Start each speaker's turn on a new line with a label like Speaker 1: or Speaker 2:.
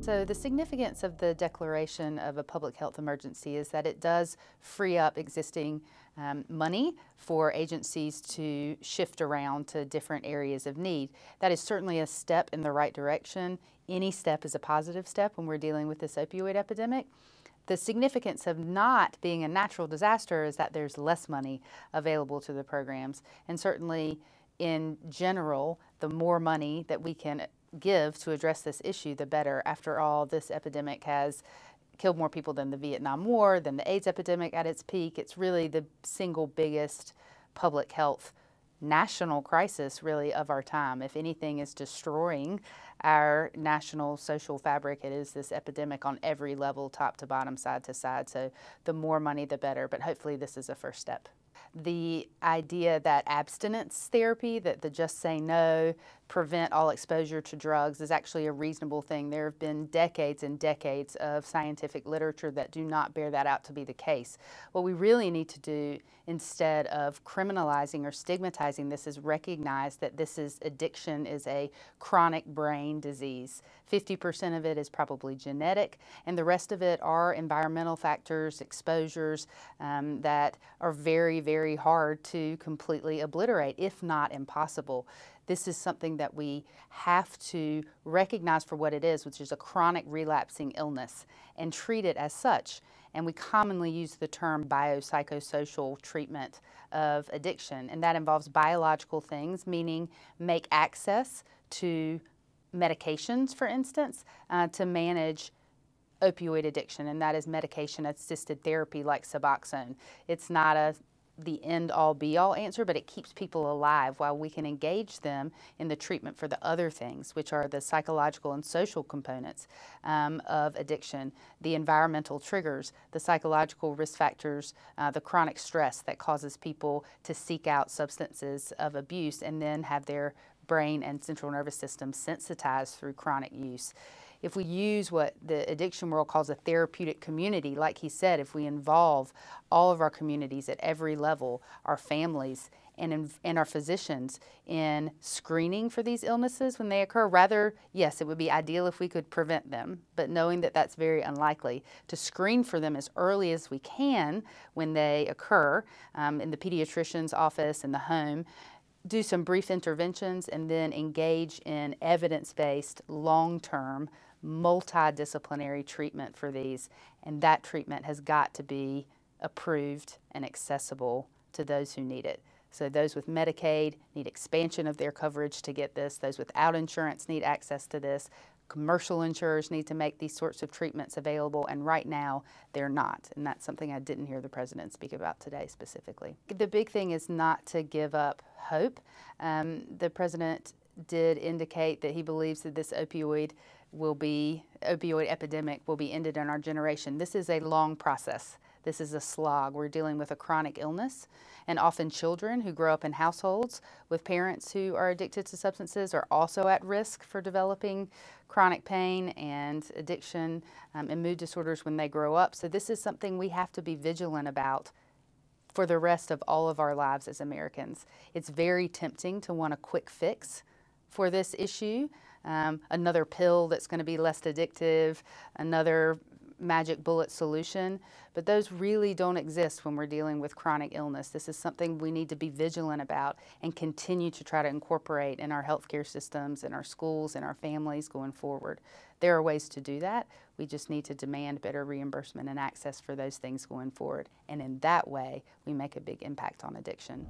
Speaker 1: So the significance of the declaration of a public health emergency is that it does free up existing money for agencies to shift around to different areas of need. That is certainly a step in the right direction. Any step is a positive step when we're dealing with this opioid epidemic. The significance of not being a natural disaster is that there's less money available to the programs, and certainly in general, the more money that we can give to address this issue, the better. After all, this epidemic has killed more people than the Vietnam War, than the AIDS epidemic at its peak. It's really the single biggest public health national crisis, really, of our time. If anything is destroying our national social fabric, it is this epidemic on every level, top to bottom, side to side. So the more money, the better. But hopefully this is a first step. The idea that abstinence therapy, that the just say no, prevent all exposure to drugs, is actually a reasonable thing. There have been decades and decades of scientific literature that do not bear that out to be the case. What we really need to do, instead of criminalizing or stigmatizing this, is recognize that addiction is a chronic brain disease. 50% of it is probably genetic, and the rest of it are environmental factors, exposures that are very, very hard to completely obliterate, if not impossible. This is something that we have to recognize for what it is, which is a chronic relapsing illness, and treat it as such. And we commonly use the term biopsychosocial treatment of addiction, and that involves biological things, meaning make access to medications, for instance, to manage opioid addiction, and that is medication-assisted therapy like Suboxone. It's not the end-all be-all answer, but it keeps people alive while we can engage them in the treatment for the other things, which are the psychological and social components of addiction, the environmental triggers, the psychological risk factors, the chronic stress that causes people to seek out substances of abuse and then have their brain and central nervous system sensitized through chronic use. If we use what the addiction world calls a therapeutic community, like he said, if we involve all of our communities at every level, our families and our physicians in screening for these illnesses when they occur, yes, it would be ideal if we could prevent them, but knowing that that's very unlikely, to screen for them as early as we can when they occur in the pediatrician's office, in the home, do some brief interventions, and then engage in evidence-based, long-term, multidisciplinary treatment for these. And that treatment has got to be approved and accessible to those who need it. So those with Medicaid need expansion of their coverage to get this. Those without insurance need access to this. Commercial insurers need to make these sorts of treatments available, and right now they're not. And that's something I didn't hear the President speak about today specifically. The big thing is not to give up hope. The President did indicate that he believes that this opioid epidemic will be ended in our generation. This is a long process. This is a slog. We're dealing with a chronic illness, and often children who grow up in households with parents who are addicted to substances are also at risk for developing chronic pain and addiction and mood disorders when they grow up. So this is something we have to be vigilant about for the rest of all of our lives as Americans. It's very tempting to want a quick fix for this issue, another pill that's going to be less addictive, another magic bullet solution, but those really don't exist when we're dealing with chronic illness. This is something we need to be vigilant about and continue to try to incorporate in our healthcare systems, in our schools, in our families going forward. There are ways to do that. We just need to demand better reimbursement and access for those things going forward. And in that way, we make a big impact on addiction.